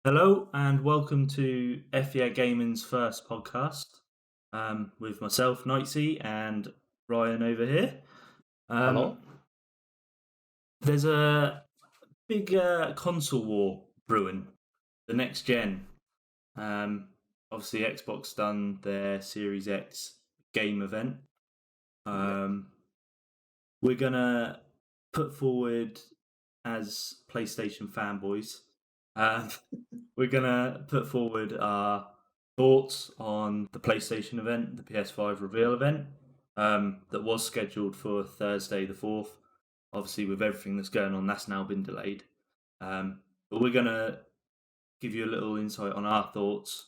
Hello and welcome to FEA Gaming's first podcast with myself, Nightsy, and Ryan over here. Hello? There's a big console war brewing, the next gen. Obviously, Xbox done their Series X game event. We're going to put forward, as PlayStation fanboys, uh, we're going to put forward our thoughts on the PlayStation event, the PS5 Reveal Event, that was scheduled for Thursday the 4th. Obviously, with everything that's going on, that's now been delayed. But we're going to give you a little insight on our thoughts,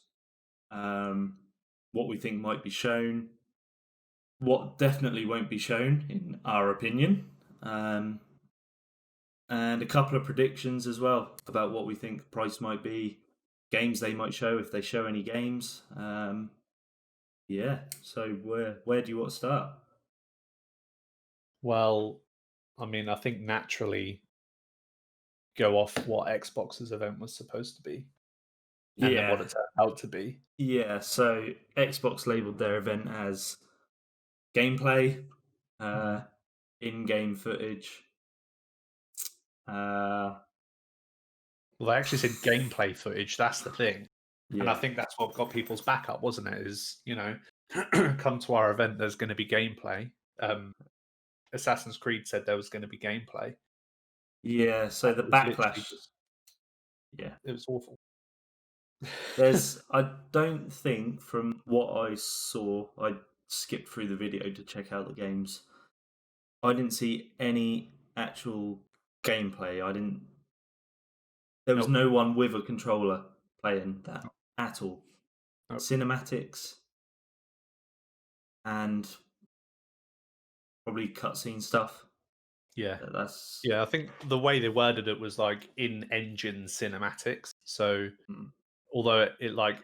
what we think might be shown, what definitely won't be shown, in our opinion, and a couple of predictions as well about what we think the price might be, games they might show if they show any games. So where do you want to start? Well, I think naturally go off what Xbox's event was supposed to be and then what Yeah, it turned out to be. yeah. So Xbox labeled their event as gameplay, Mhm. in-game footage. Uh, Well, they actually said gameplay footage. That's the thing. And I yeah, think that's what got people's back up, wasn't it? Come to our event, there's going to be gameplay. Assassin's Creed said there was going to be gameplay. yeah. So And the it was literally backlash. just, Yeah, it was awful. I don't think from what I saw, I skipped through the video to check out the games. I didn't see any actual gameplay. There was Nope. no one with a controller playing that at all. Nope. Cinematics and probably cutscene stuff. Yeah. That's Yeah, I think the way they worded it was like in-engine cinematics. So mm. although it like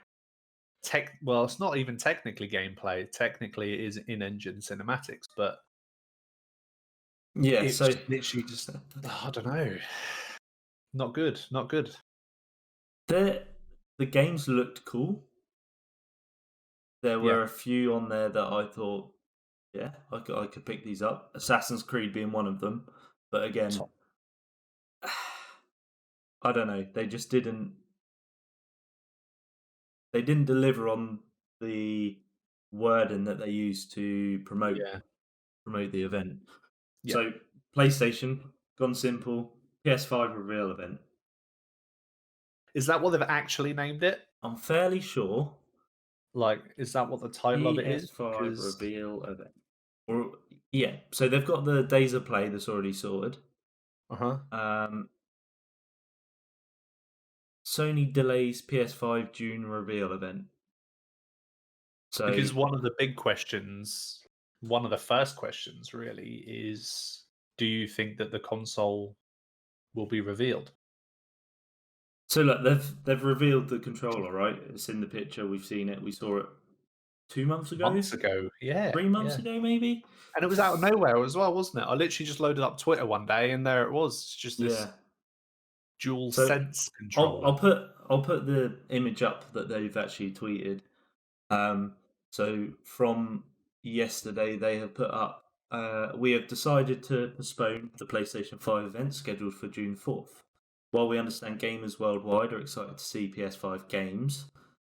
well, it's not even technically gameplay. Technically, it is in-engine cinematics, but Yeah. it's So literally just I don't know. Not good. Not good. the games looked cool. There Yeah. were a few on there that I thought, yeah, I could pick these up. Assassin's Creed being one of them, but again, Top. I don't know. They just didn't. They didn't deliver on the wording that they used to Yeah. promote the event. Yeah. So PlayStation gone simple. PS5 reveal event. Is that what they've actually named it? I'm fairly sure Like, is that what the title of it is? PS5 Because reveal event. Or yeah, so they've got the days of play that's already sorted. uh-huh. Um, Sony delays PS5 June reveal event. So Because one of the big questions, one of the first questions really is, do you think that the console will be revealed? look, they've revealed the controller, right? It's in the picture. We've seen it. We saw it 2 months ago, Months ago, yeah, 3 months yeah. ago, maybe. And it was out of nowhere as well, wasn't it? I literally just loaded up Twitter one day and there it was. It's just this Yeah. dual So sense I'll controller. I'll put I'll put the image up that they've actually tweeted. So from yesterday, they have put up. We have decided to postpone the PlayStation 5 event scheduled for June 4th. While we understand gamers worldwide are excited to see PS5 games,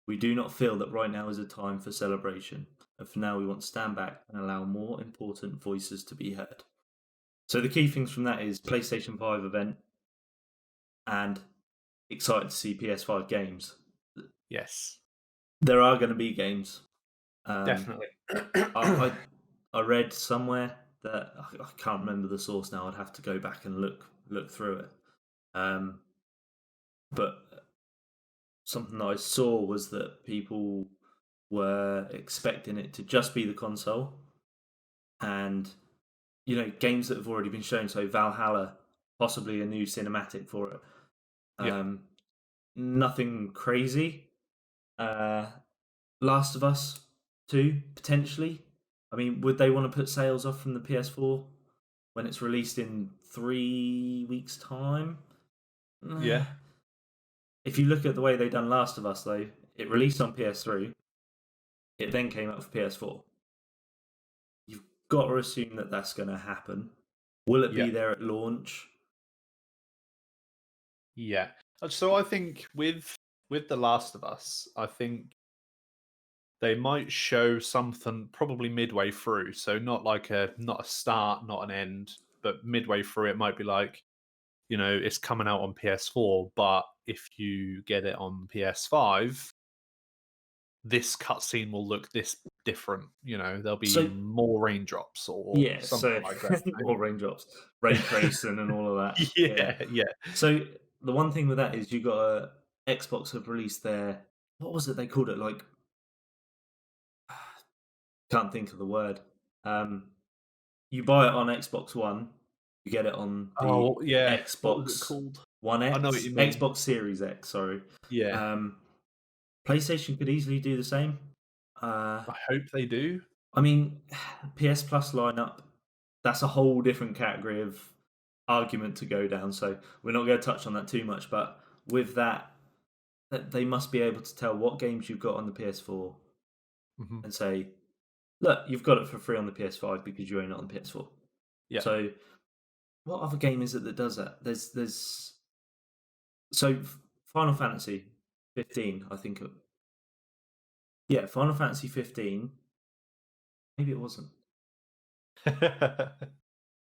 we do not feel that right now is a time for celebration. And for now, we want to stand back and allow more important voices to be heard. So the key things from that is PlayStation 5 event and excited to see PS5 games. Yes, There are going to be games. Um, definitely. I, I read somewhere that I can't remember the source now. I'd have to go back and look through it. Um, but something that I saw was that people were expecting it to just be the console, and games that have already been shown. So Valhalla, possibly a new cinematic for it. Yeah. Um, Nothing crazy. Last of Us 2, potentially. I mean, would they want to put sales off from the PS4 when it's released in 3 weeks' time? Yeah. if you look at the way they done Last of Us, though, it released on PS3. It then came out for PS4. You've got to assume that that's going to happen. Will it Yeah, be there at launch? yeah. So I think with The Last of Us, I think they might show something probably midway through. So not a start, not an end, but midway through it might be like, it's coming out on PS4, but if you get it on PS5, this cutscene will look this different. There'll be So more raindrops or yeah, something so like that. more raindrops, ray tracing, and all of that. Yeah. Yeah, yeah. So the one thing with that is you got Xbox have released their, what was it they called it, like, can't think of the word. Um, you buy it on Xbox One, you get it on the Oh, yeah. What was it Xbox called? One I know what X, you mean. Xbox Series X. Sorry. Yeah. Um, PlayStation could easily do the same. Uh, I hope they do. I mean, PS Plus lineup, that's a whole different category of argument to go down. So we're not going to touch on that too much. But with that, they must be able to tell what games you've got on the PS4 Mhm. and say, look, you've got it for free on the PS5 because you own it on the PS4. Yeah. So what other game is it that does that? There's so Final Fantasy 15, I think. Yeah, Final Fantasy 15. Maybe it wasn't.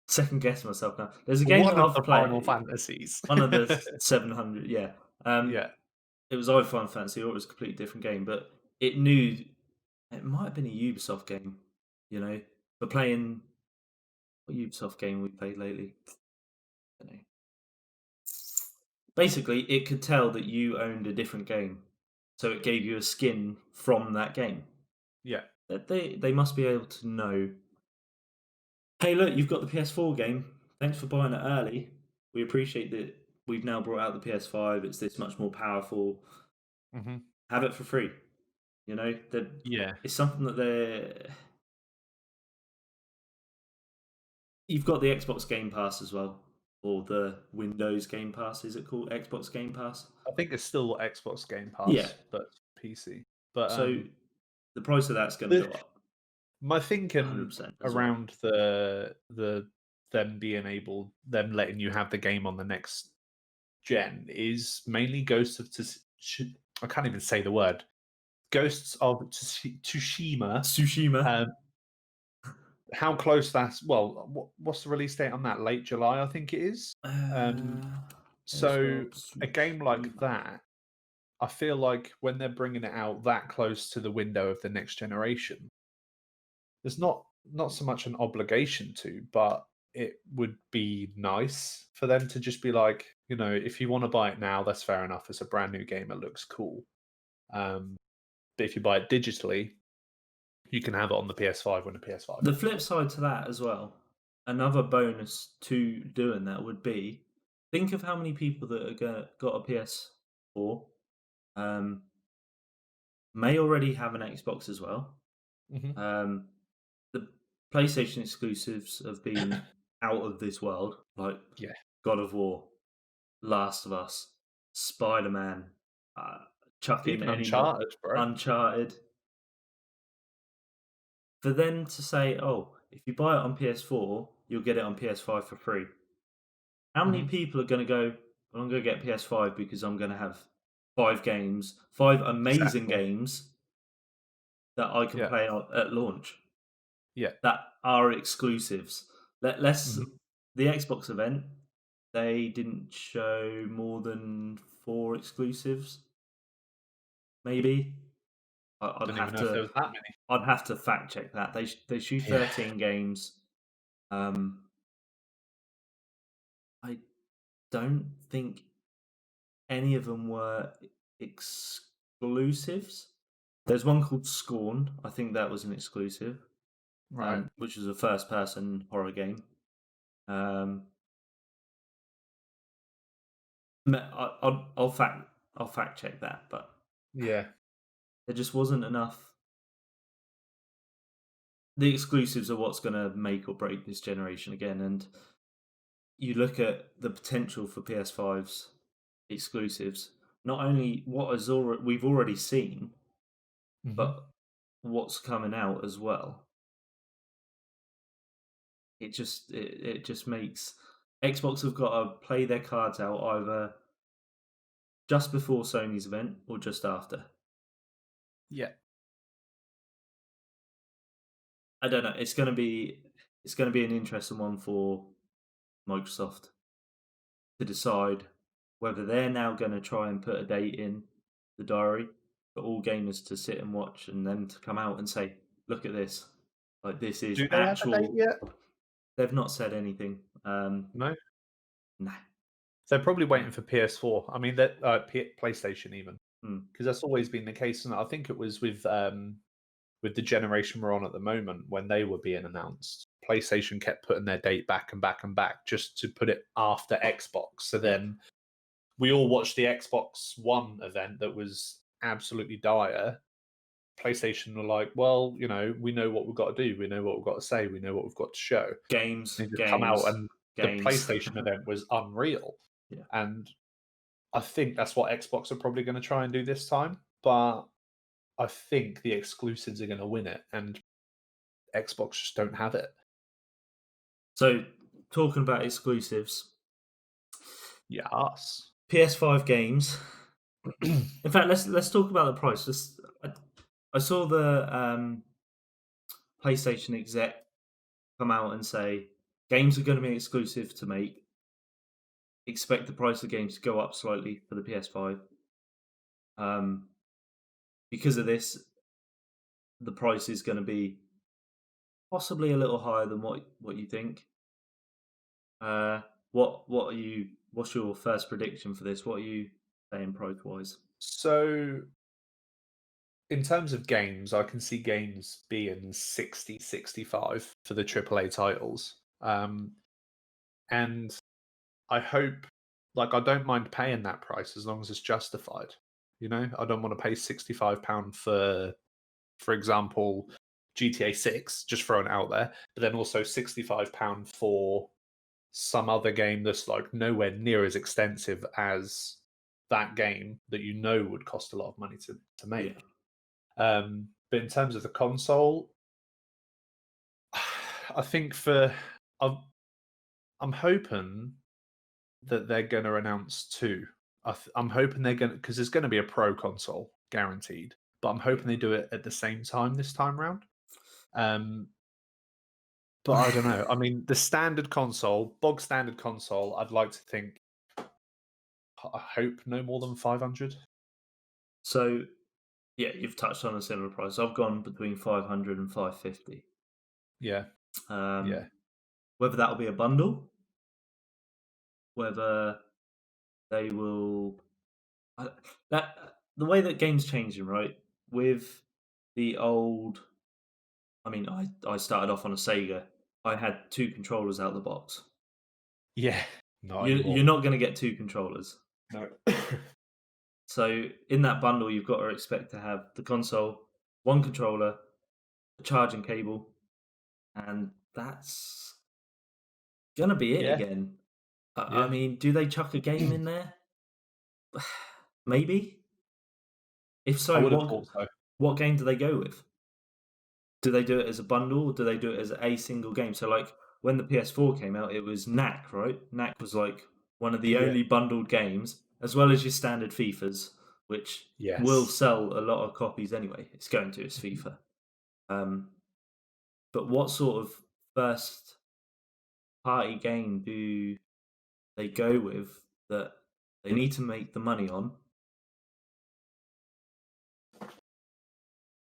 Second guess myself now. There's a game that One of I've the Final played. Fantasies. One of the 700. Yeah. Yeah. It was either Final Fantasy or it was a completely different game, but it knew it might have been a Ubisoft game. You know, for playing what Ubisoft game we played lately. I don't know. Basically, it could tell that you owned a different game, so it gave you a skin from that game. Yeah. That they must be able to know. Hey, look, you've got the PS4 game. Thanks for buying it early. We appreciate that we've now brought out the PS5. It's this much more powerful. Mhm. Have it for free. You know, that Yeah. it's something that they're. You've got the Xbox Game Pass as well, or the Windows Game Pass. Is it called Xbox Game Pass? I think it's still Xbox Game Yeah. Pass, but PC. But, So the price of that's going to the go up my thinking 100% as well. around the them being able them letting you have the game on the next gen is mainly Ghosts of I can't even say the word. Ghosts of Tsushima. Tsushima. Um, how close that's what's the release date on that? Late July, I think it is. Um, Ghost so of a game like Tsushima. that, I feel like when they're bringing it out that close to the window of the next generation, there's not so much an obligation to, but it would be nice for them to just be like, if you want to buy it now, that's fair enough. It's a brand new game. It looks cool. Um, but if you buy it digitally, you can have it on the PS5 when the PS5 The comes flip out. side to that as well, another bonus to doing that would be think of how many people that are got a PS4 um, may already have an Xbox as well. Hmm. Um, the PlayStation exclusives have been out of this world, like Yeah, God of War, Last of Us, Spider Man, uh, chuck in even any more Uncharted, bro. Uncharted. For them to say, oh, if you buy it on PS4, you'll get it on PS5 for free. How many Hmm. people are going to go, well, I'm going to get PS5 because I'm going to have 5 games, 5 amazing Exactly. games that I can Yeah, play at launch yeah. that are exclusives. Let's Hmm. the Xbox event, they didn't show more than 4 exclusives, maybe. I'd Didn't even have know if there to was that many. fact check that. They shoot Yeah. 13 games. Um, I don't think any of them were exclusives. There's one called Scorn. I think that was an exclusive, Right. which was a first-person horror game. Um, I'll fact check that, but Yeah. there just wasn't enough. The exclusives are what's going to make or break this generation again, and you look at the potential for PS5's exclusives. not only what is already we've already seen, Hmm. but what's coming out as well. It just makes Xbox have got to play their cards out either just before Sony's event or just after. Yeah. I don't know. It's going to be an interesting one for Microsoft to decide whether they're now going to try and put a date in the diary for all gamers to sit and watch, and then to come out and say, "Look at this! Like this is Do they have a date actual." yet? They've not said anything. No. Nah. They're probably Nah. waiting for PS4. I mean, that PlayStation even, Hmm. because that's always been the case. And I think it was with the generation we're on at the moment when they were being announced. PlayStation kept putting their date back and back and back just to put it after Xbox. So Yeah. then we all watched the Xbox One event that was absolutely dire. PlayStation were like, well, we know what we've got to do. We know what we've got to say. We know what we've got to show. Games, They just come out, games, and the games. PlayStation event was unreal. Yeah. And I think that's what Xbox are probably going to try and do this time. But I think the exclusives are going to win it, and Xbox just don't have it. So talking about exclusives, Yes. PS5 games. In fact, let's talk about the price. I saw the PlayStation exec come out and say games are going to be exclusive to make. Expect the price of games to go up slightly for the PS5. Um, because of this, the price is going to be possibly a little higher than what you think. Uh, what are you? What's your first prediction for this? What are you saying price wise? So, in terms of games, I can see games being 60, 65 for the AAA titles. And I hope, I don't mind paying that price as long as it's justified. I don't want to pay £65 for example, GTA 6, just throwing it out there, but then also £65 for some other game that's like nowhere near as extensive as that game that would cost a lot of money to Yeah. make. But in terms of the console, I think I'm, I'm hoping that they're going to announce two. I'm hoping they're going to, because there's going to be a pro console guaranteed, but I'm hoping they do it at the same time this time round. Um, but I don't know. I mean, the standard console, bog standard console, I'd like to think, I hope no more than 500. So yeah, you've touched on a similar price. I've gone between 500 and 550. Yeah, yeah. Whether that'll be a bundle, whether they will that the way that games changing, right? With the old, I mean, I started off on a Sega. I had two controllers out the box. Yeah, not You're anymore. not going to get two controllers. No. So in that bundle, you've got to expect to have the console, one controller, a charging cable, and that's gonna be it Yeah, again. I yeah. mean, do they chuck a game in there? Maybe. If I so, would have thought so. what game do they go with? Do they do it as a bundle, or do they do it as a single game? So, like when the PS4 came out, it was Knack, right? Knack was like one of the Yeah. only bundled games, as well as your standard FIFAs, which will Yes. sell a lot of copies anyway. It's going to, it's Mhm. FIFA. Um, but what sort of first party game do they go with that they need to make the money on?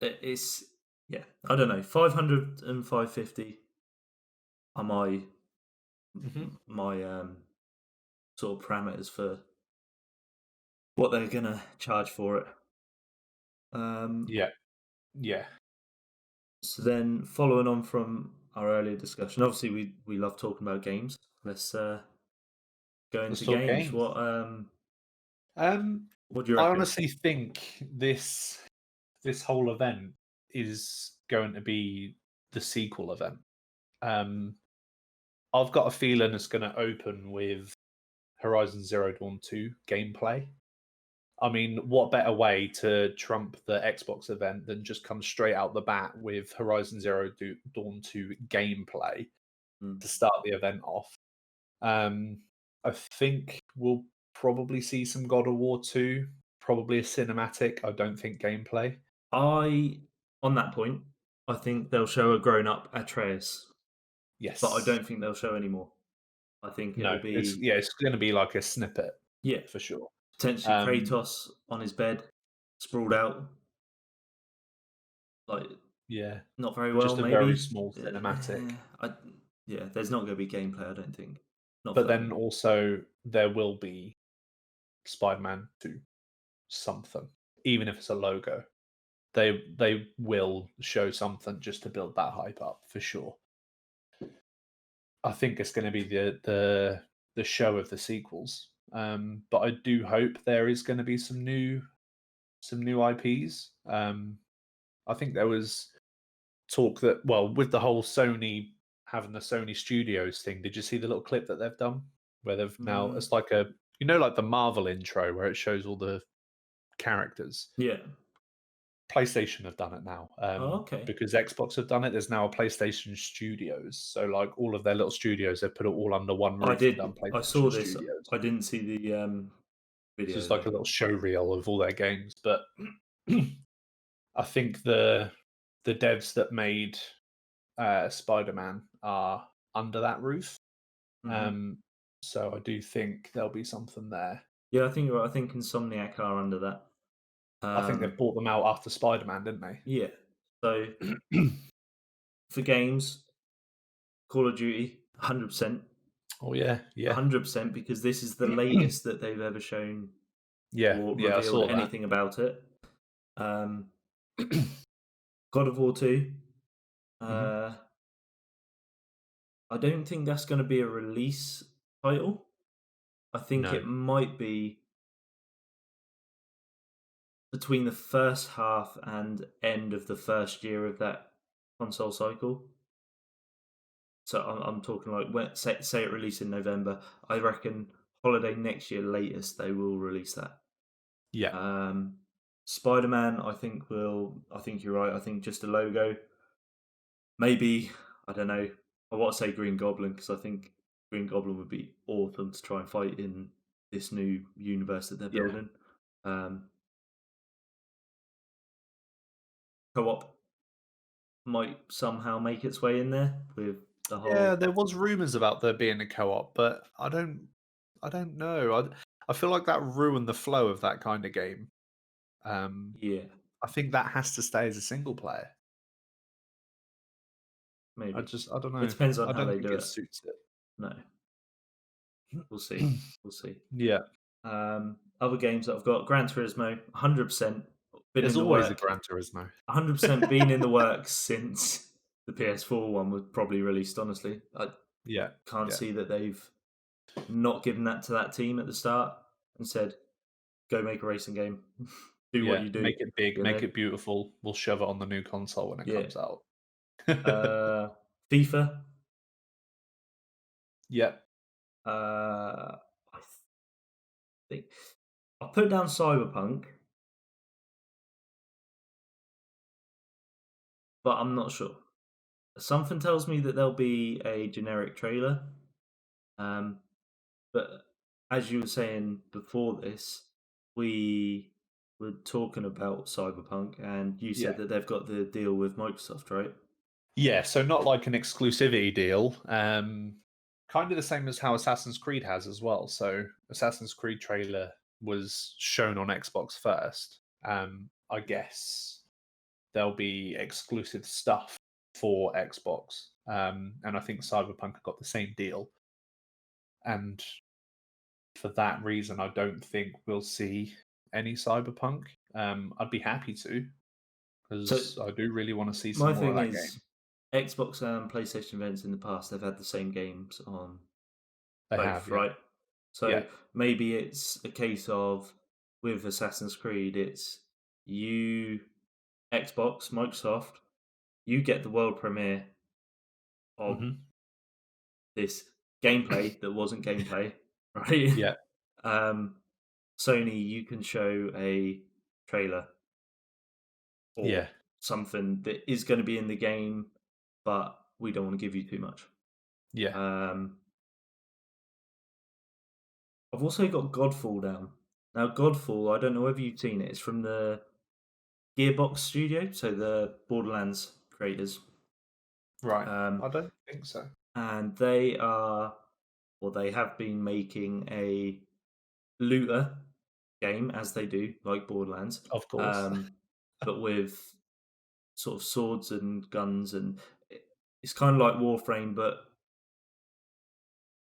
It's yeah, I don't know. 500 and 550 are Mhm. my sort of parameters for what they're gonna charge for it. Um, Yeah, yeah. so then, following on from our earlier discussion, obviously we love talking about games. Let's go Let's into talk games. games. Um, What do you I reckon? honestly think this whole event is going to be the sequel event. Um, I've got a feeling it's going to open with Horizon Zero Dawn 2 gameplay. I mean, what better way to trump the Xbox event than just come straight out the bat with Horizon Dawn 2 gameplay Mm. to start the event off? I think we'll probably see some God of War 2, probably a cinematic. I don't think gameplay. I on that point, I think they'll show a grown up Atreus, but I Yes. don't think they'll show any more. I think it'll No, it's be, yeah, it's going to be like a snippet yeah, for sure. potentially Um, Kratos on his bed, sprawled out, like yeah, not very well, just a very maybe. small cinematic. I, yeah, there's not going to be gameplay. I don't think, not But for that then one. also there will be Spider-Man 2 something, even if it's a logo. They will show something just to build that hype up for sure. I think it's going to be the show of the sequels. But I do hope there is going to be some new IPs. I think there was talk that, well, with the whole Sony having the Sony Studios thing, did you see the little clip that they've done where they've now Mm, it's like like the Marvel intro where it shows all the characters. yeah. PlayStation have done it now, Oh, okay. because Xbox have done it. There's now a PlayStation Studios, so like all of their little studios, they've put it all under one I roof and done did. I PlayStation saw this. Studios. I didn't see the It's video just like though. a little show reel of all their games. But I think the devs that made Spider-Man are under that roof. Hmm. Um, so I do think there'll be something there. Yeah, I think you're right. I think Insomniac are under that. I think they've bought them out after Spider-Man, didn't they? Yeah. So for games, Call of Duty, 100%, Oh yeah, yeah, 100%, because this is the latest that they've ever shown yeah, or yeah. I revealed saw that. anything about it. Um, God of War 2. Hmm. Uh, I don't think that's going to be a release title. I think No, it might be between the first half and end of the first year of that console cycle. So I'm talking like when say it released in November. I reckon holiday next year latest they will release that. yeah, Um, Spider Man, I think will. I think you're right. I think just a logo. Maybe I don't know. I want to say Green Goblin because I think Green Goblin would be awesome to try and fight in this new universe that they're yeah. building. Co-op might somehow make its way in there with the Yeah, whole. there was rumors about there being a co-op, but I don't know. I feel like that ruined the flow of that kind of game. Um, Yeah, I think that has to stay as a single player. maybe. I don't It know. depends on I how don't they think do it it. suits No, we'll see. it. We'll see. Yeah, Other games that I've got: Gran Turismo, 100% been there's in the always a work. Gran Turismo. 100% been in the works since the PS4 one was probably released. Honestly, I Yeah, can't yeah, see that they've not given that to that team at the start and said, "Go make a racing game, do what yeah. you do." Make it big, You make know? it beautiful. We'll shove it on the new console when it Yeah. comes out. FIFA. Yeah. I think I'll put down Cyberpunk, but I'm not sure. Something tells me that there'll be a generic trailer. Um, but as you were saying before this, we were talking about Cyberpunk, and you Yeah. said that they've got the deal with Microsoft, right? Yeah, so not like an exclusivity deal. Kind of the same as how Assassin's Creed has as well. So Assassin's Creed trailer was shown on Xbox first. I guess there'll be exclusive stuff for Xbox. And I think Cyberpunk got the same deal. And for that reason, I don't think we'll see any Cyberpunk. I'd be happy to So because I do really want to see some my more of thing that game. is, Xbox and PlayStation events in the past, they've had the same games on They have, both, yeah, right? yeah. So maybe it's a case of with Assassin's Creed, it's you, Xbox, Microsoft, you get the world premiere of Hmm. this gameplay that wasn't gameplay, right? Yeah, um, Sony, you can show a trailer Yeah, or something that is going to be in the game, but we don't want to give you too much. yeah. Um, I've also got Godfall down. Now, Godfall, I don't know whether you've seen it. It's from the Gearbox studio, so the Borderlands creators. Right. Um, I don't think so. and they are, or they have been making a looter game, as they do, like Borderlands, Of course. um, but with sort of swords and guns, and it's kind of like Warframe, but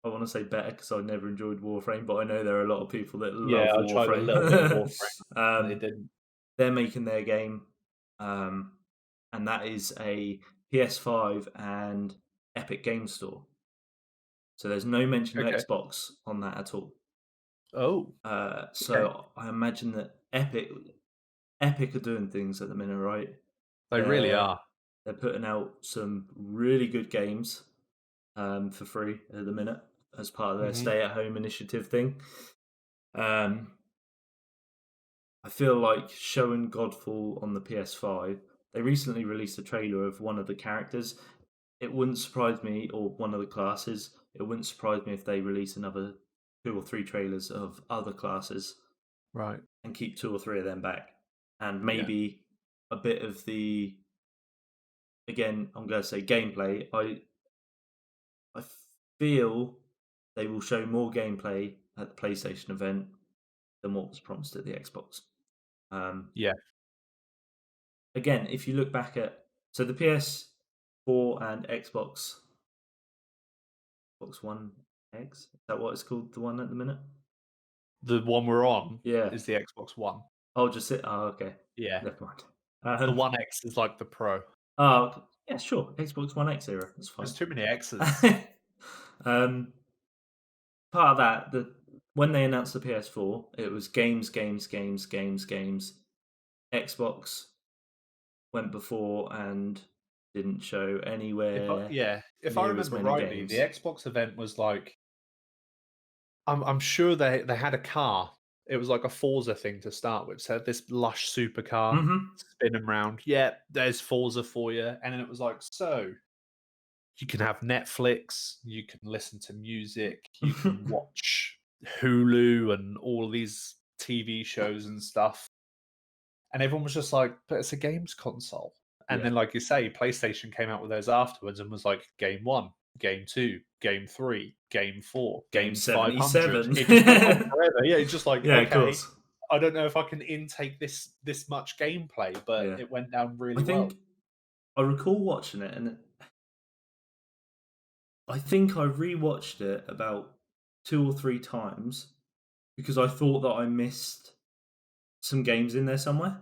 I want to say better because I never enjoyed Warframe, but I know there are a lot of people that Yeah, love I tried a little bit of Warframe. Warframe, and it um, didn't. they're making their game, um, and that is a PS5 and Epic Game Store. So there's no mention of Okay. Xbox on that at all. Oh, okay. So I imagine that Epic are doing things at the minute, right? They really They're are. they're putting out some really good games for free at the minute as part of their Mhm. stay at home initiative thing. Um, I feel like showing Godfall on the PS5. They recently released a trailer of one of the characters. It wouldn't surprise me, or one of the classes. It wouldn't surprise me if they release another two or three trailers of other classes Right. and keep two or three of them back, and Yeah. maybe a bit of the, again, I'm going to say gameplay. I feel they will show more gameplay at the PlayStation event than what was promised at the Xbox. Um, Yeah. Again, if you look back at, so the PS4 and Xbox One X, is that what it's called? The one at the minute? The one we're on Yeah. is the Xbox One. Oh, just it. Oh, okay. Yeah. Never mind. The Um, One X is like the Pro. oh, okay. Yeah, sure. Xbox One X era. That's There's fine. too many X's. um, Part of that, when they announced the PS4, it was games, games, games, games, games. Xbox went before and didn't show anywhere If I near as remember many rightly, the games. Xbox event was like I'm sure they had a car. It was like a Forza thing to start with. So it had this lush supercar Hmm. spinning round. Yeah, there's Forza for you. And then it was like, so you can have Netflix, you can listen to music, you can watch Hulu and all these TV shows and stuff. And everyone was just like, but it's a games console. And Yeah. then, like you say, PlayStation came out with those afterwards and was like, game one, game two, game three, game four, Game game 500. 77. It just went on forever. Yeah, it's just like, Yeah, of okay, course. I don't know if I can intake this much gameplay, but Yeah. it went down I really well. think I recall watching it, and I think I rewatched it about two or three times because I thought that I missed some games in there somewhere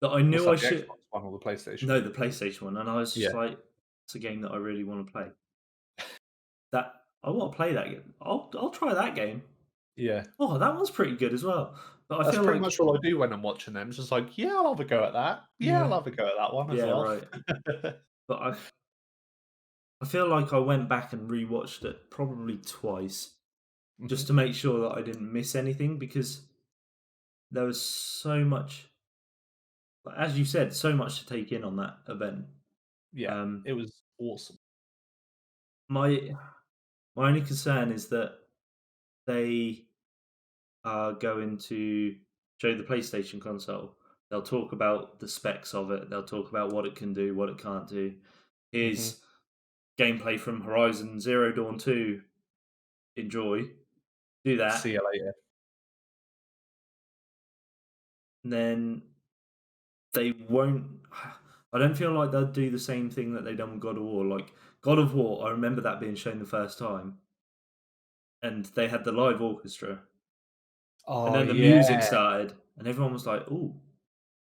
that I What's knew I that, the should. Xbox One or the PlayStation No, One? the PlayStation one, and I was just Yeah, like, "It's a game that I really want to play." That I want to play that game. I'll try that game. yeah. Oh, that one's pretty good as well. But I That's feel pretty like, much all I do when I'm watching them. It's just like, yeah, I'll have a go at that. Yeah, I'll yeah, have a go at that one as yeah, well. right. But I feel like I went back and rewatched it probably twice just Mhm. to make sure that I didn't miss anything because there was so much, as you said, so much to take in on that event. Yeah, Um, it was awesome. my my only concern is that they are going to show the PlayStation console. They'll talk about the specs of it. They'll talk about what it can do, what it can't do. Mhm. Here's gameplay from Horizon Zero Dawn 2. Enjoy. Do See that. you later. And then they won't. I don't feel like they'll do the same thing that they done with God of War. Like God of War, I remember that being shown the first time, and they had the live orchestra, and Oh, then the music yeah. started, and everyone was like, "Ooh,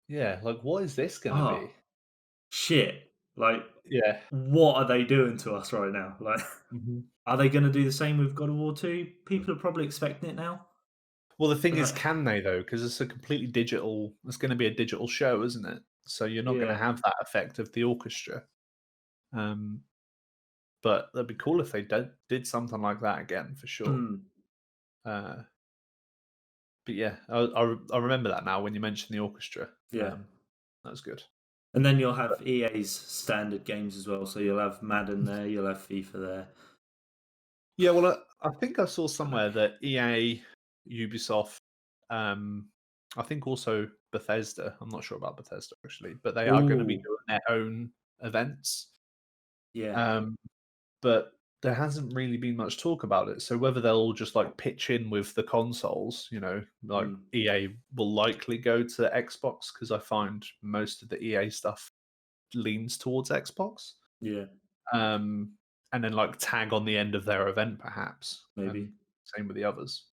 Yeah, like, what is this gonna oh be? shit!" Like, Yeah. what are they doing to us right now? Like, Mhm. are they going to do the same with God of War 2? People are probably expecting it now. Well, the thing But is, can they though? Because it's a completely digital it's gonna be a digital show, isn't it? So you're not gonna yeah. have that effect of the orchestra. Um, but that'd be cool if they did something like that again for sure. Hmm. Uh, but yeah, I remember that now when you mentioned the orchestra. Yeah. That was good. And then you'll have EA's standard games as well. So you'll have Madden there, you'll have FIFA there. Yeah, well, I think I saw somewhere that EA, Ubisoft, I think also Bethesda. I'm not sure about Bethesda actually, but they are going to be Oh, doing their own events. yeah. Um, but there hasn't really been much talk about it. So whether they'll all just like pitch in with the consoles, like Mm, EA will likely go to Xbox because I find most of the EA stuff leans towards Xbox. yeah, Um, and then like tag on the end of their event perhaps, and maybe. same with the others.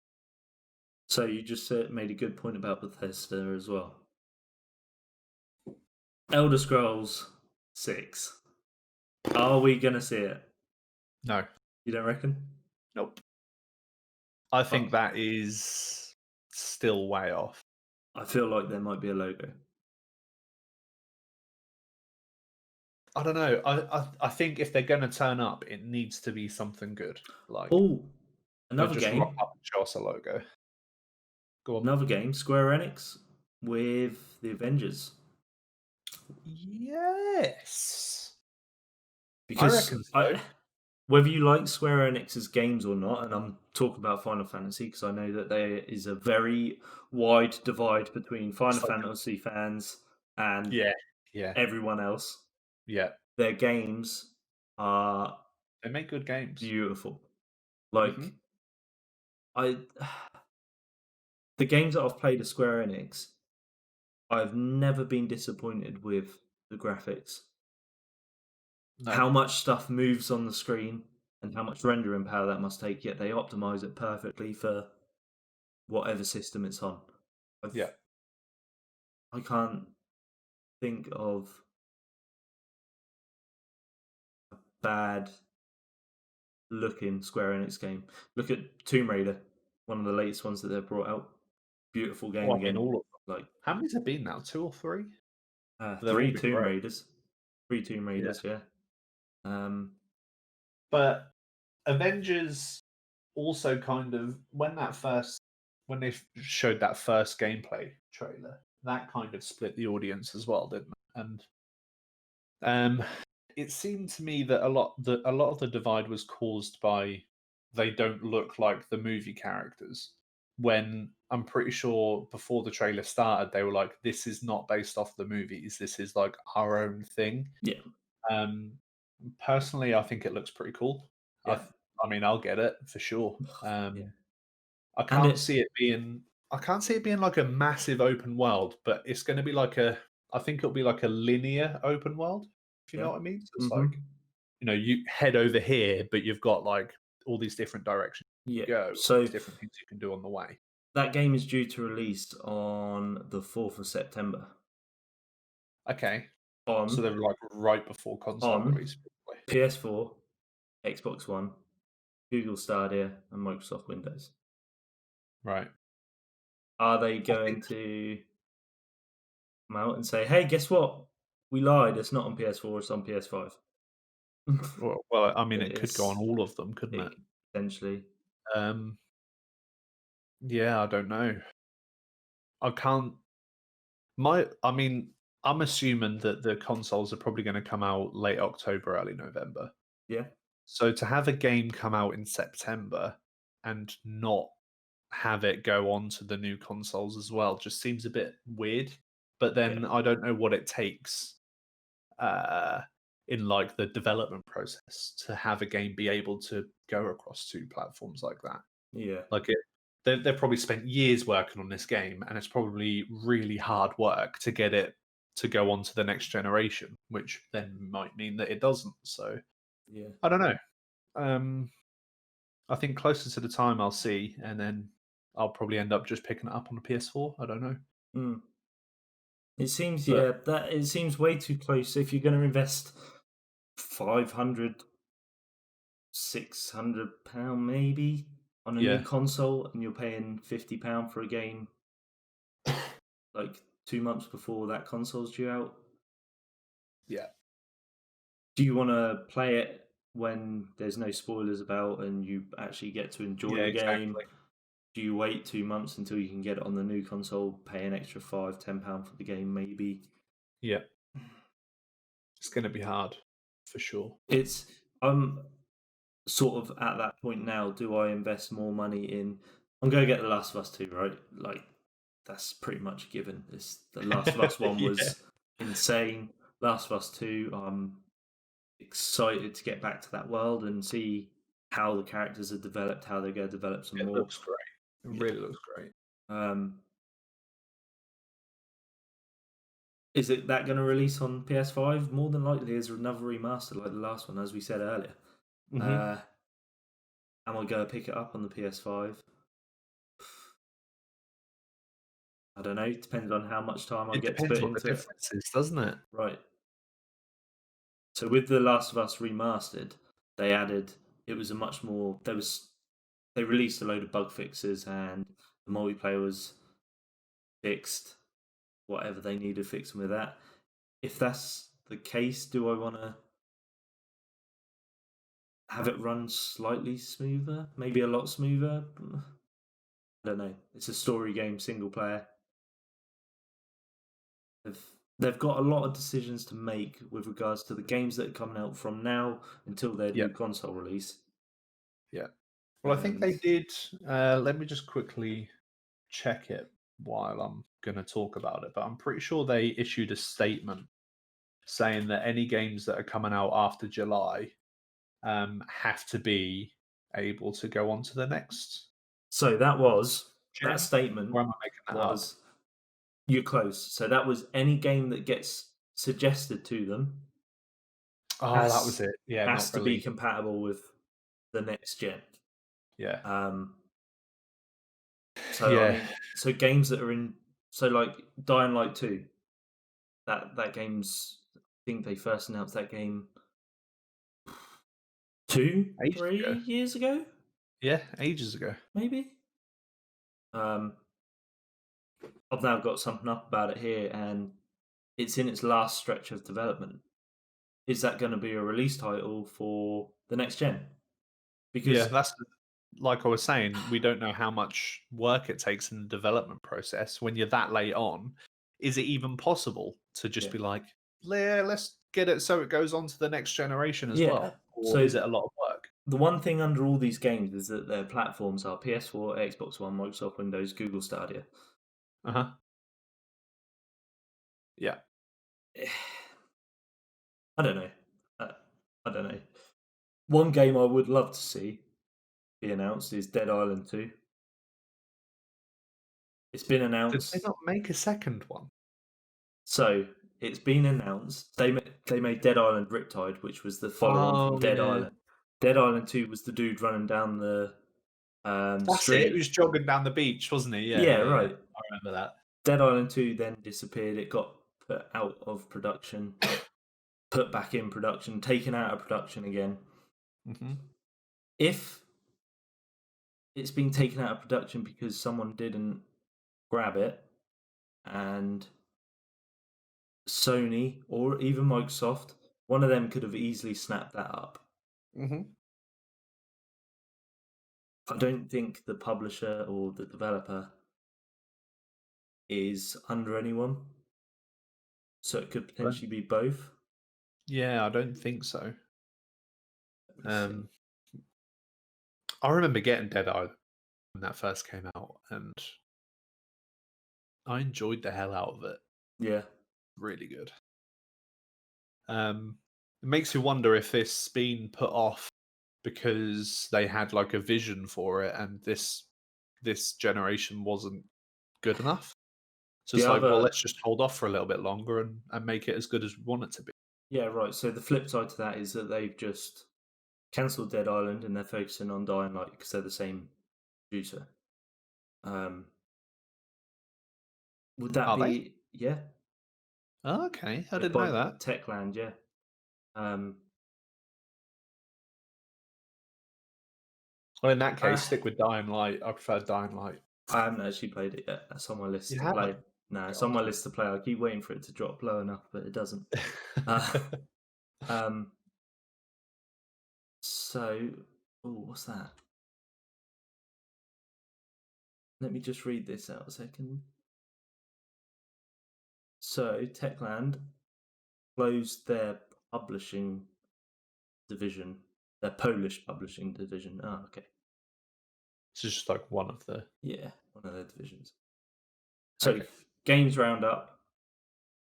So you just made a good point about Bethesda as well. Elder Scrolls 6. Are we going to see it? No, You don't reckon? nope. I I, think that is still way off. I feel like there might be a logo. I don't know. I think if they're going to turn up, it needs to be something good. Like, Oh, don't another just rock game. up and show us a logo. Go on. Another game. Square Enix with the Avengers. Yes, I Because reckon so. whether you like Square Enix's games or not, and I'm talking about Final Fantasy because I know that there is a very wide divide between Final It's like, Fantasy fans and yeah, yeah, everyone else. yeah. Their games are They make good games. beautiful. Hmm. Like I, the games that I've played at Square Enix, I've never been disappointed with the graphics. No, How much stuff moves on the screen and how much rendering power that must take, yet they optimize it perfectly for whatever system it's on. yeah, I can't think of bad looking Square Enix game. Look at Tomb Raider, one of the latest ones that they've brought out. Beautiful game well, I mean, again. all of them. Like How many's there been now? Two or three? They've all three been Tomb great. Raiders. Three Tomb Yeah, Raiders, yeah. Um, but Avengers also kind of when they showed that first gameplay trailer, that kind of split the audience as well, didn't it? And um, it seemed to me that a lot of the divide was caused by they don't look like the movie characters. When I'm pretty sure before the trailer started, they were like, "This is not based off the movies. This is like our own thing." yeah, Um, Personally, I think it looks pretty cool. I, yeah, th- I mean, I'll get it for sure. yeah. I And can't it, see it being. I can't see it being like a massive open world, but it's going to be like a. I think it'll be like a linear open world. If you know yeah. what I mean. So it's Hmm. like you head over here, but you've got like all these different directions Yeah. you go, all these So different things you can do on the way. that game is due to release on the 4th of September. Okay, so On they're like right before console on release, probably. PS4, Xbox One, Google Stadia, and Microsoft Windows. Right. Are they I think. going to come out and say, "Hey, guess what? We lied. It's not on PS4. It's on PS5." Well, I mean, it could go on It's all of them, couldn't it? it, potentially, Um, yeah, I don't know. I can't. I mean, I'm assuming that the consoles are probably going to come out late October, early November. yeah, So to have a game come out in September and not have it go on to the new consoles as well just seems a bit weird. But yeah, then I don't know what it takes uh, in like the development process to have a game be able to go across two platforms like that. yeah, Like they've probably spent years working on this game, and it's probably really hard work to get it to go on to the next generation, which then might mean that it doesn't. So yeah. I don't know. I think closer to the time I'll see, and then I'll probably end up just picking it up on the PS4. I don't know, Mm. It seems, but yeah, that it seems way too close. If you're going to invest 500, £600 maybe on a new yeah, console, and you're paying £50 for a game like 2 months before that console's due out, yeah, do you want to play it when there's no spoilers about and you actually get to enjoy yeah, the game? exactly. Do you wait 2 months until you can get it on the new console, pay an extra £5, £10 for the game, maybe? Yeah, it's going to be hard for sure. It's I'm sort of at that point now. Do I invest more money in? I'm going to get The Last of Us 2, right? Like that's pretty much a given. The Last of Us 1 Yeah, was insane. Last of Us 2, I'm excited to get back to that world and see how the characters are developed, how they're going to develop some it more. looks great. It Yeah. really looks great. Um, is it that going to release on PS5? More than likely, is another remaster like the last one, as we said earlier. Hmm. Uh, am I going to pick it up on the PS5? I don't know. It depends on how much time I It get to depends put what the into it. difference is, doesn't it? Right. So with The Last of Us Remastered, they added it was a much more they released a load of bug fixes and the multiplayer was fixed, whatever they needed fixing with that. If that's the case, do I want to have it run slightly smoother? Maybe a lot smoother? I don't know. It's a story game, single player. They've, they've got a lot of decisions to make with regards to the games that are coming out from now until their Yeah, new console release. yeah. Well, I think And they did. Let me just quickly check it while I'm going to talk about it. But I'm pretty sure they issued a statement saying that any games that are coming out after July have to be able to go on to the next so that gen. statement Or am I making that up? was you're close. So that was any game that gets suggested to them Oh, that was has it. Yeah, has not to be released. compatible with the next gen. Yeah, Um, so I yeah. mean, so games that are in, so like Dying Light 2, that game's, I think they first announced that game two, Ages three ago. years ago, Yeah, ages ago. maybe. Um, I've now got something up about it here, and it's in its last stretch of development. Is that going to be a release title for the next gen? Yeah, Because that's like I was saying, we don't know how much work it takes in the development process when you're that late on. Is it even possible to just yeah, be like, yeah, let's get it so it goes on to the next generation as yeah. well? Or So is it a lot of work? the one thing under all these games is that their platforms are PS4, Xbox One, Microsoft Windows, Google Stadia. Uh huh. Yeah. I don't know. Uh, I don't know. One game I would love to see be announced is Dead Island 2. It's been Did they announced. not make a second one? So it's been announced. They made Dead Island Riptide, which was the follow on from Oh, Dead yeah. Island. Dead Island 2 was the dude running down the That's it. He street. was jogging down the beach, wasn't he? Yeah, Yeah, yeah, yeah. right. I remember that. Dead Island 2 then disappeared. It got put out of production, put back in production, taken out of production again. Hmm. If it's been taken out of production because someone didn't grab it and Sony or even Microsoft, one of them could have easily snapped that up. Hmm. I don't think the publisher or the developer is under anyone, so it could potentially be both. Yeah, I don't think so. Let me see. Um, I remember getting Dead Eye when that first came out, and I enjoyed the hell out of it. Yeah, Really good. It makes you wonder if this been put off because they had like a vision for it, and this generation wasn't good enough. So the it's like, well, other, let's just hold off for a little bit longer and make it as good as we want it to be. yeah, right. So the flip side to that is that they've just cancelled Dead Island and they're focusing on Dying Light because they're the same producer. Um, would that Are they? be, yeah? Oh, okay, I They're didn't know by that. Techland, yeah. Um, Well, in that uh, case, stick with Dying Light. I prefer Dying Light. I haven't actually played it yet. That's on my list You to play. haven't? No, it's on my list to play. I keep waiting for it to drop low enough, but it doesn't. Uh, God. um, so, oh, what's that? let me just read this out a second. So Techland closed their publishing division, their Polish publishing division. Oh, okay. This is just like one of the. Yeah, one of their divisions. So Okay, games roundup.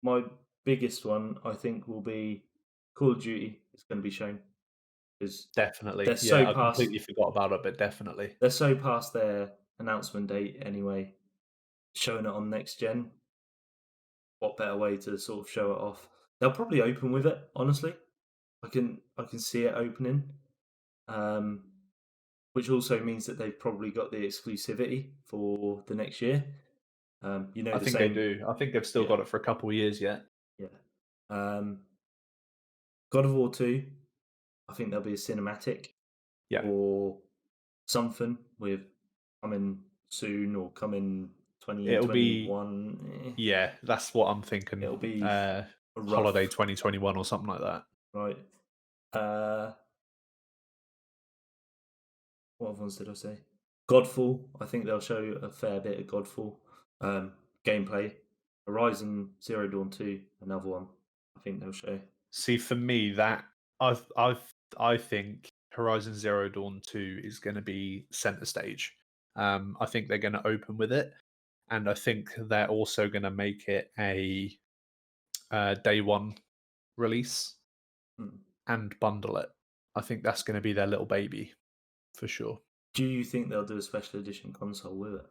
My biggest one, I think, will be Call of Duty. Is going to be shown because definitely. they're so Yeah, I past. completely forgot about it, but definitely. They're so past their announcement date anyway. Showing it on next gen. What better way to sort of show it off? They'll probably open with it. Honestly, I can see it opening. Um, which also means that they've probably got the exclusivity for the next year. I The think they same, do. I think they've still yeah, got it for a couple of years yet. yeah. Um, God of War 2, I think there'll be a cinematic Yeah, or something with coming soon or coming it'll be. 2021. Yeah, that's what I'm thinking. It'll be a Holiday rough, 2021 or something like that. right? Uh, what other ones did I say? Godfall, I think they'll show a fair bit of Godfall gameplay. Horizon Zero Dawn 2, another one. I think they'll show. See, for me, that I think Horizon Zero Dawn 2 is going to be center stage. I think they're going to open with it, and I think they're also going to make it a day one release Hmm. and bundle it. I think that's going to be their little baby for sure. Do you think they'll do a special edition console with it?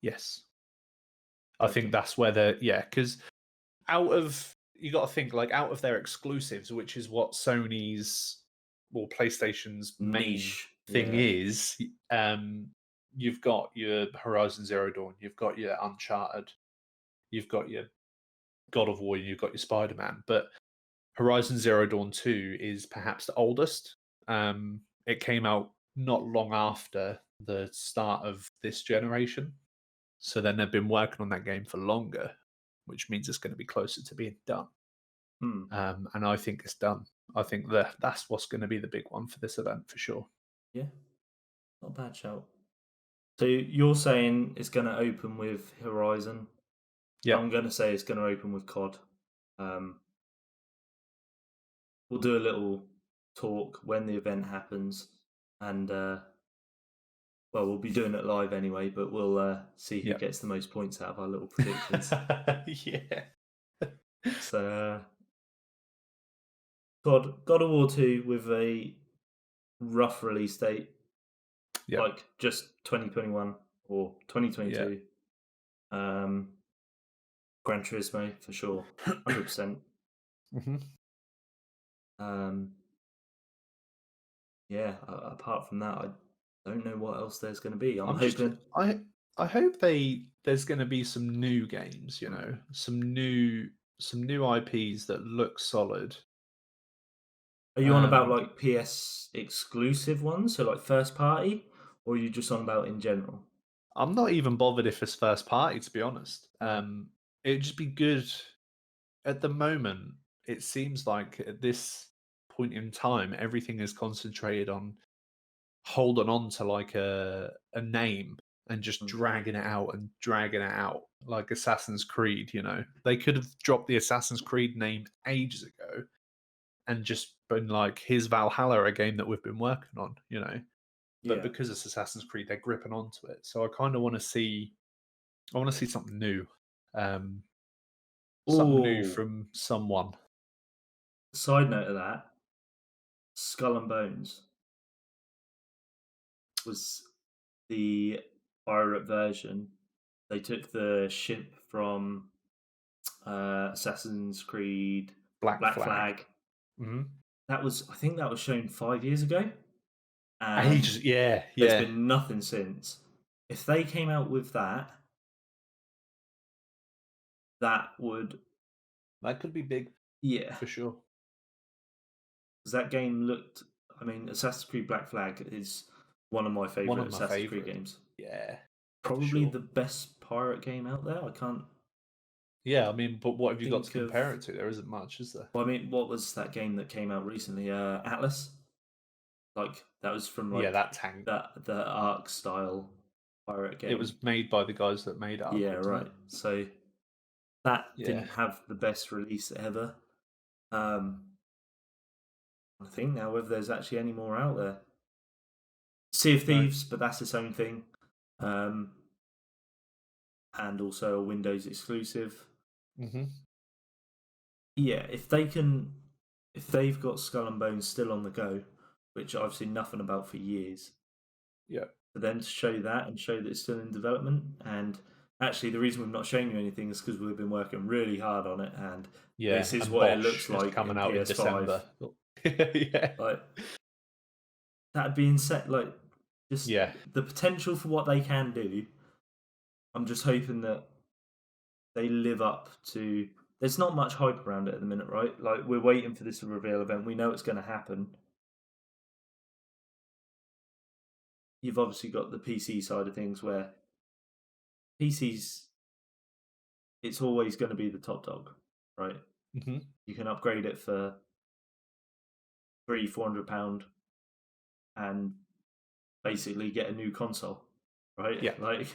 Yes, Do I you think reckon? that's where they're because out of you got to think like out of their exclusives, which is what Sony's or PlayStation's main Niche. thing Yeah. is. You've got your Horizon Zero Dawn, you've got your Uncharted, you've got your God of War, and you've got your Spider Man. But Horizon Zero Dawn 2 is perhaps the oldest. It came out not long after the start of this generation. So then they've been working on that game for longer, which means it's going to be closer to being done. Hmm. And I think it's done. I think that's what's going to be the big one for this event for sure. Yeah. Not a bad shout. So you're saying it's going to open with Horizon. I'm Yep, going to say it's going to open with COD. Um, we'll do a little talk when the event happens, and well, we'll be doing it live anyway. But we'll see who yep, gets the most points out of our little predictions. yeah, So God of War 2 with a rough release date, yep, like just 2021 or yeah. 2022. Um, Gran Turismo for sure, 100%. hmm Um, yeah, apart from that, I don't know what else there's going to be. I'm I'm just hoping. I hope there's going to be some new games, Hmm. some new IPs that look solid. Are you on about Um, like PS exclusive ones, so like first party, or are you just on about in general? I'm not even bothered if it's first party, to be honest. Hmm. It'd just be good. At the moment, it seems like at this point in time, everything is concentrated on holding on to like a name and just Hmm. dragging it out like Assassin's Creed. They could have dropped the Assassin's Creed name ages ago and just been like, "Here's Valhalla, a game that we've been working on." But Yeah. because it's Assassin's Creed, they're gripping onto it. So I kind of want to see. I want to see something new. Um, Something new Oh, from someone. side note of that, Skull and Bones was the pirate version. They took the ship from Assassin's Creed Black Black Flag. Flag. hmm I think that was shown 5 years ago, and Ages, yeah, there's yeah. been nothing since. If they came out with that, that would, That could be big yeah, for sure. because that game looked. I mean, Assassin's Creed Black Flag is one of my One favorite of my Assassin's Creed favorite. games. Yeah, for Probably sure. the best pirate game out there. I can't Yeah, I mean, but what have you got to think of. compare it to? There isn't much, is there? Well, I mean, what was that game that came out recently? Atlas. Like that was from Yeah, like that tank. that the Ark style. pirate It game. was made by the guys that made Ark, Yeah, wasn't it? right. So that Yeah. didn't have the best release ever. Um, I think now whether there's actually any more out there. Sea of No. Thieves, but that's its own thing. Um, and also a Windows exclusive. Hmm. Yeah, if they've got Skull and Bones still on the go, which I've seen nothing about for years, Yeah. for them to show that and show that it's still in development. And actually, the reason we've not shown you anything is because we've been working really hard on it, and Yeah. this is And what it Bosch looks is like coming in out in PS5. December. Yeah. Like that being said, like just Yeah. the potential for what they can do. I'm just hoping that they live up to. There's not much hype around it at the minute, right? Like we're waiting for this reveal event. We know it's going to happen. You've obviously got the PC side of things where PCs, it's always going to be the top dog, right? Hmm. You can upgrade it for £300-400 and basically get a new console, right? Yeah. Like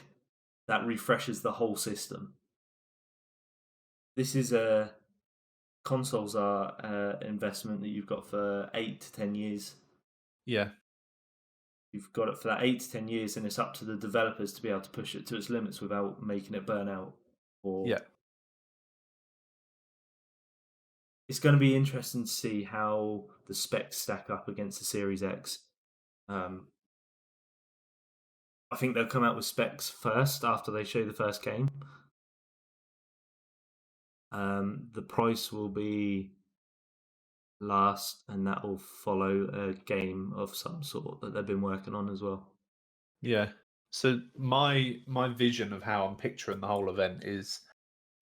that refreshes the whole system. This is a consoles are investment that you've got for 8 to 10 years. Yeah. You've got it for that 8 to 10 years, and it's up to the developers to be able to push it to its limits without making it burn out. Or Yeah. it's going to be interesting to see how the specs stack up against the Series X. Um, I think they'll come out with specs first after they show the first game. The price will be last, and that will follow a game of some sort that they've been working on as well. Yeah. So my vision of how I'm picturing the whole event is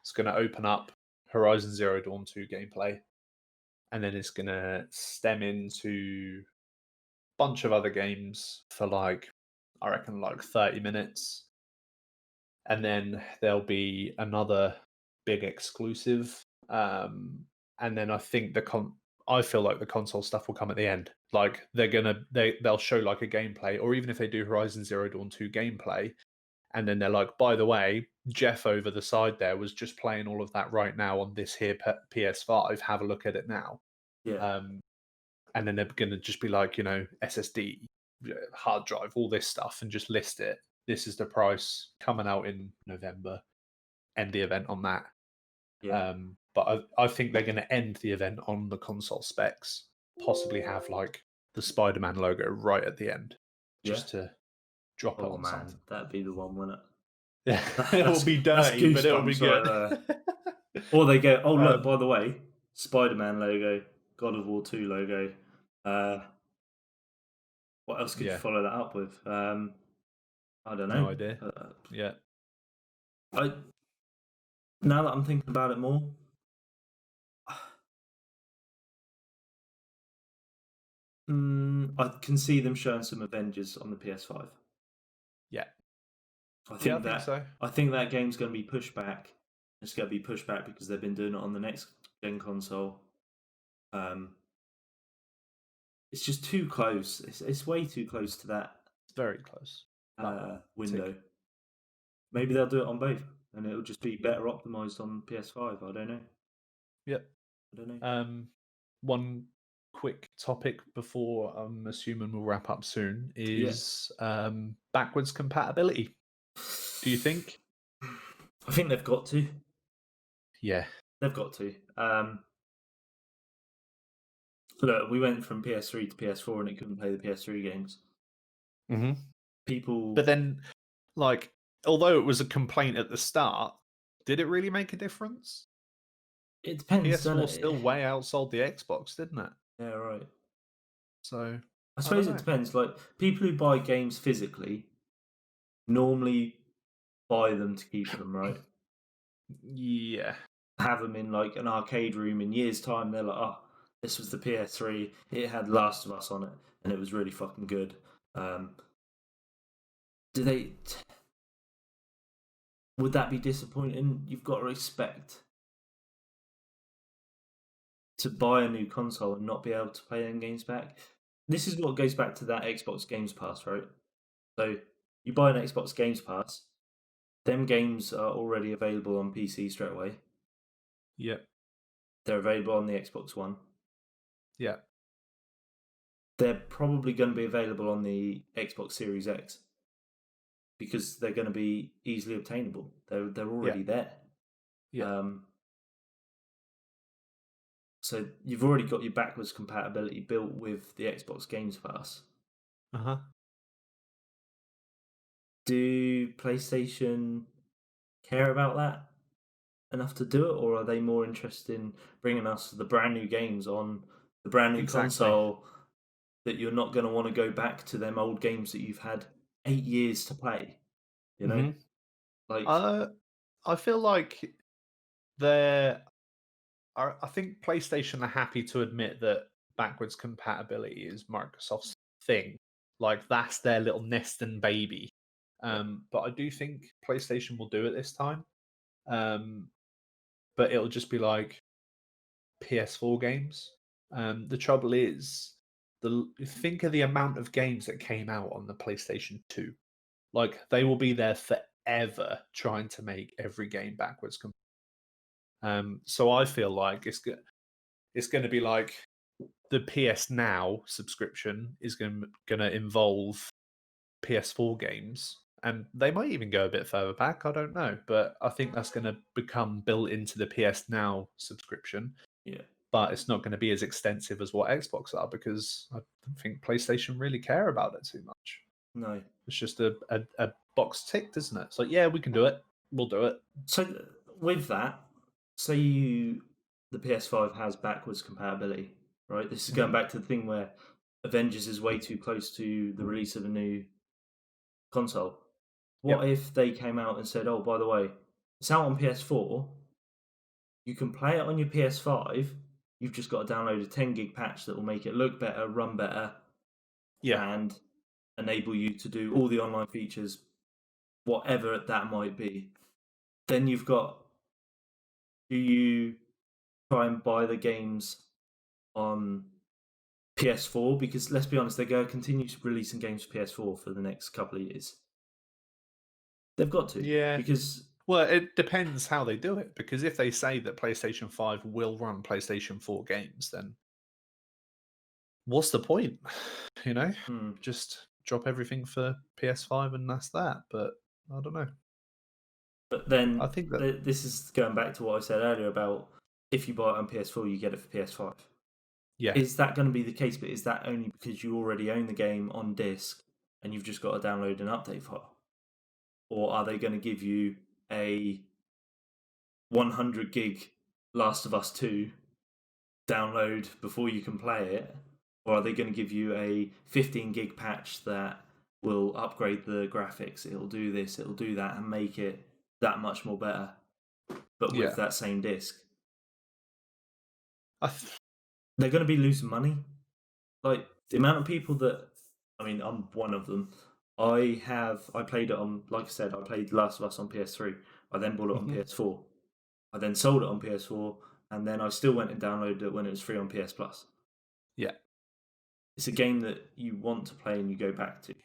it's going to open up Horizon Zero Dawn 2 gameplay, and then it's going to stem into a bunch of other games for like I reckon like 30 minutes, and then there'll be another big exclusive, and then I think I feel like the console stuff will come at the end. Like they'll show like a gameplay, or even if they do Horizon Zero Dawn 2 gameplay, and then they're like, by the way, Jeff over the side there was just playing all of that right now on this here PS5. Have a look at it now. Yeah, Um, and then they're going to just be like, SSD, hard drive, all this stuff, and just list it. This is the price coming out in November. End the event on that. yeah, But I think they're going to end the event on the console specs. Possibly have like the Spider-Man logo right at the end, yeah. just to drop it Oh on man, something. that'd be the one, wouldn't it? Yeah, it will be That's dirty, but it will be goosebumps right good. there. Or they go, oh look, by um, the way, Spider-Man logo, God of War 2 logo. Uh, what else could you yeah, follow that up with? I don't know. no idea. Yeah. I now that I'm thinking about it more, I can see them showing some Avengers on the PS5. Yeah. I Yeah, I think think that so. I think that game's going to be pushed back. It's going to be pushed back because they've been doing it on the next gen console. Um, it's just too close. It's way too close to that It's very close. That one. window. Tick. Maybe they'll do it on both, and it'll just be better optimized on PS5. I don't know. Yep. I don't know. One quick topic before I'm assuming we'll wrap up soon Yeah. is backwards compatibility. Do you think? I think they've got to. Yeah. They've got to. Look, we went from PS3 to PS4, and it couldn't play the PS3 games. Mm-hmm. People. But then, like, although it was a complaint at the start, did it really make a difference? It depends, doesn't PS4 it? still way outsold the Xbox, didn't it? Yeah, right. So I I don't suppose it know. depends. Like people who buy games physically normally buy them to keep them, right? Yeah. Have them in like an arcade room in years' time. They're like, oh, this was the PS3. It had Last of Us on it, and it was really fucking good. Do they? Would that be disappointing? You've got to expect to buy a new console and not be able to play them games back. This is what goes back to that Xbox Games Pass, right? So You buy an Xbox Games Pass, them games are already available on PC straight away. Yeah. They're available on the Xbox One. Yeah. They're probably going to be available on the Xbox Series X because they're going to be easily obtainable. They're Yeah. already there. Yeah. Um, so you've already got your backwards compatibility built with the Xbox Games Pass. Uh-huh. Do PlayStation care about that enough to do it, or are they more interested in bringing us the brand new games on the brand new Exactly. console that you're not going to want to go back to them old games that you've had 8 years to play? You know, Mhm. like Uh, I feel like they're I think PlayStation are happy to admit that backwards compatibility is Microsoft's thing. Like that's their little nest and baby. yeah, But I do think PlayStation will do it this time. Um, but it'll just be like PS4 games. The trouble is, think of the amount of games that came out on the PlayStation 2. Like they will be there forever trying to make every game backwards. So I feel like it's going to be like the PS Now subscription is going to involve PS4 games, and they might even go a bit further back. I don't know, but I think that's going to become built into the PS Now subscription. yeah, But it's not going to be as extensive as what Xbox are because I don't think PlayStation really care about it too much. no. It's just a box ticked, isn't it? It's like, yeah, we can do it. We'll do it. So with that, say the PS5 has backwards compatibility, right? This is going Hmm. back to the thing where Avengers is way too close to the release of a new console. What Yep. if they came out and said, "Oh, by the way, it's out on PS4. You can play it on your PS5. You've just got to download a 10 gig patch that will make it look better, run better, Yeah. and enable you to do all the online features, whatever that might be." Then you've got, do you try and buy the games on PS4? Because let's be honest, they're going to continue releasing games for PS4 for the next couple of years. They've got to, Yeah. because Well, it depends how they do it because if they say that PlayStation 5 will run PlayStation 4 games, then what's the point? You know, hmm, just drop everything for PS5 and that's that. But I don't know. but I then think that this is going back to what I said earlier about if you buy it on PS4, you get it for PS5. yeah, Is that going to be the case? But is that only because you already own the game on disc and you've just got to download an update file? Or are they going to give you a 100 gig Last of Us 2 download before you can play it? Or are they going to give you a 15 gig patch that will upgrade the graphics? It'll do this, it'll do that, and make it that much more better, but with yeah. that same disc? I th- They're going to be losing money. Like the amount of people that, I mean, I'm one of them. I played it on, like I said, I played Last of Us on PS3. I then bought it on Mhm. PS4. I then sold it on PS4, and then I still went and downloaded it when it was free on PS Plus. Yeah. It's a game that you want to play and you go back to.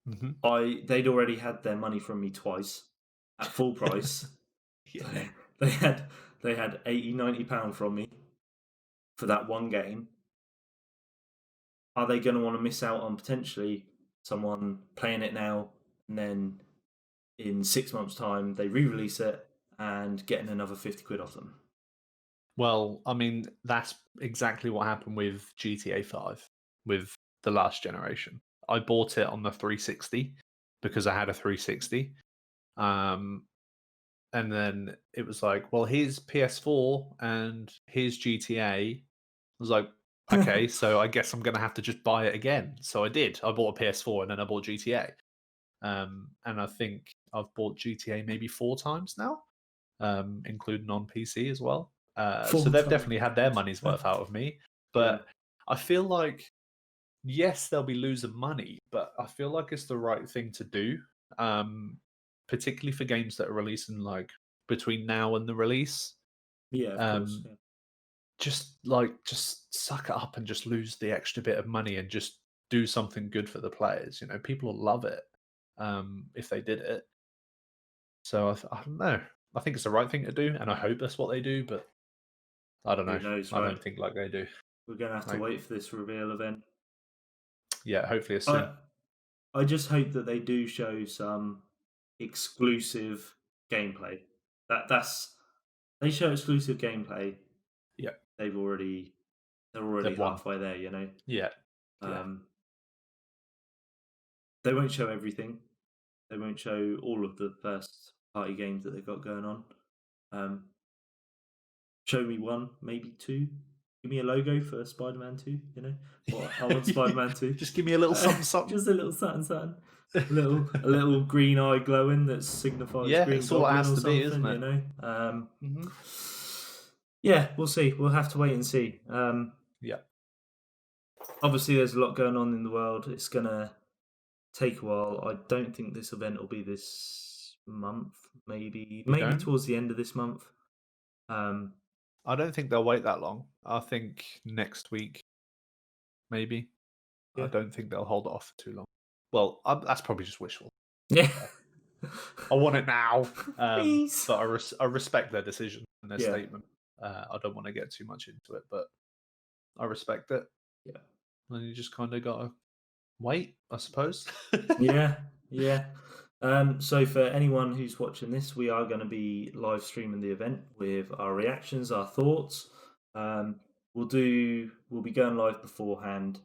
Hmm. They'd already had their money from me twice at full price. Yeah. They had they had 80, £90 from me for that one game. Are they going to want to miss out on potentially someone playing it now and then in 6 months' time they re-release it and getting another 50 quid off them? Well, I mean, that's exactly what happened with GTA 5 with the last generation. I bought it on the 360 because I had a 360. Um, and then it was like, well, here's PS4 and here's GTA. I was like, okay, so I guess I'm going to have to just buy it again. So I did. I bought a PS4 and then I bought GTA. And I think I've bought GTA maybe 4 times now, including on PC as well. So Full they've time. definitely had their money's worth out of me. Yeah. But I feel like, yes, they'll be losing money, but I feel like it's the right thing to do, um, particularly for games that are releasing like between now and the release. Yeah, of course. Um, Yeah. just suck it up and just lose the extra bit of money and just do something good for the players. You know, people will love it. if they did it. So I don't know. I think it's the right thing to do, and I hope that's what they do. But I don't Who know. knows, I right? don't think like they do. We're gonna have to Like, wait for this reveal event. yeah, hopefully it's soon. I I just hope that they do show some exclusive gameplay. That's they show exclusive gameplay. Yeah, They've already they're already they've won. halfway there, you know. Yeah, yeah. Um, they won't show everything. They won't show all of the first party games that they've got going on. Um, show me one, maybe two. Give me a logo for Spider-Man 2, you know? Well, I want Spider-Man 2. Just give me a little something, something. Just a little something, something. A little green eye glowing that signifies Yeah, Green it's all it Goblin has or to be, something, isn't you it? know? Hmm. Yeah, we'll see. We'll have to wait and see. Yeah, Obviously, there's a lot going on in the world. It's going to take a while. I don't think this event will be this month. Maybe you don't. towards the end of this month. Um, I don't think they'll wait that long. I think next week, maybe. I yeah, don't think they'll hold it off for too long. Well, that's probably just wishful. yeah. I want it now, Please. but I respect their decision and their Yeah, statement. I don't want to get too much into it, but I respect it. yeah, And you just kind of gotta wait, I suppose. yeah, yeah. So for anyone who's watching this, we are going to be live streaming the event with our reactions, our thoughts. We'll be going live beforehand,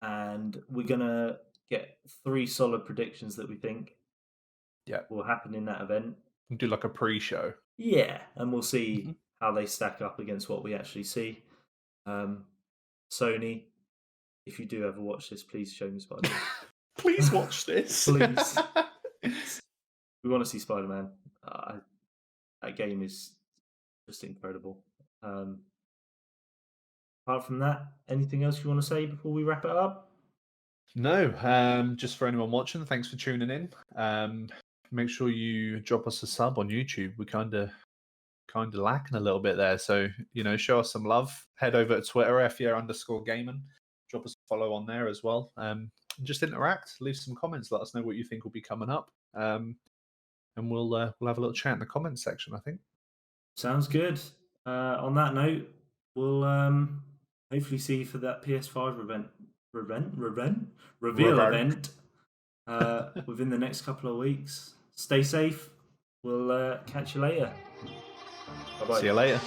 and we're gonna get 3 solid predictions that we think Yeah, will happen in that event. do like a pre-show. Yeah, and we'll see Mhm. how they stack up against what we actually see. Um, Sony, if you do ever watch this, please show me Spider-Man. Please watch this. Please. We want to see Spider-Man. That game is just incredible. Apart from that, anything else you want to say before we wrap it up? No, just for anyone watching, thanks for tuning in. Make sure you drop us a sub on YouTube. We kind of lacking a little bit there, so show us some love. Head over to Twitter, FYR_gaming. Drop us a follow on there as well. Just interact, leave some comments, let us know what you think will be coming up, and we'll have a little chat in the comments section, I think. Sounds good. On that note, we'll hopefully see you for that PS5 reveal Revenge. event within the next couple of weeks. Stay safe. We'll catch you later. Bye bye. See you later.